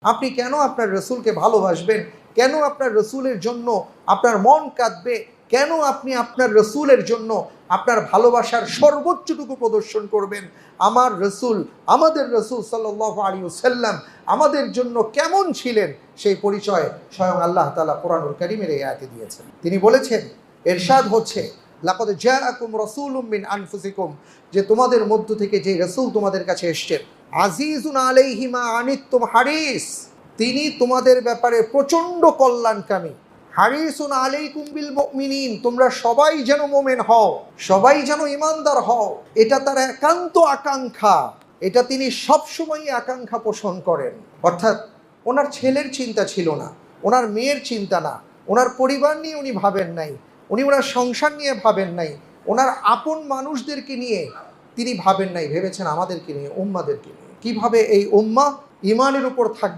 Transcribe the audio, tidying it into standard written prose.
আপনি কেন আপনার রসুলকে ভালোবাসবেন? কেন আপনার রসুলের জন্য আপনার মন কাঁদবে? কেন আপনি আপনার রসুলের জন্য আপনার ভালোবাসার সর্বোচ্চটুকু প্রদর্শন করবেন? আমার রসুল, আমাদের রসুল সাল্লাল্লাহু আলাইহি ওয়াসাল্লাম আমাদের জন্য কেমন ছিলেন, সেই পরিচয় স্বয়ং আল্লাহ তাআলা কোরআনুল কারীমের এই আয়াতে দিয়েছেন। তিনি বলেছেন, ইরশাদ হচ্ছে, লাকাদ জাআকুম রাসূলুম মিন আনফুসিকুম, যে তোমাদের মধ্য থেকে যে রাসূল তোমাদের কাছে এসেছেন, আজিজুন আলাইহি মা আনিতুম হারিস, তিনি তোমাদের ব্যাপারে প্রচণ্ড কল্যাণকামী। হারিসুন আলাইকুম বিল মুমিনিন, তোমরা সবাই যেন মোমেন হও, সবাই যেন ইমানদার হও, এটা তার একান্ত আকাঙ্ক্ষা, এটা তিনি সবসময়ই আকাঙ্ক্ষা পোষণ করেন। অর্থাৎ ওনার ছেলের চিন্তা ছিল না, ওনার মেয়ের চিন্তা না, ওনার পরিবার নিয়ে উনি ভাবেন নাই, উনি ওনার সংসার নিয়ে ভাবেন নাই, ওনার আপন মানুষদেরকে নিয়ে তিনি ভাবেন নাই, ভেবেছেন আমাদেরকে নিয়ে, উম্মাদেরকে নিয়ে। কিভাবে এই উম্মাহ ইমানের উপর থাকবে,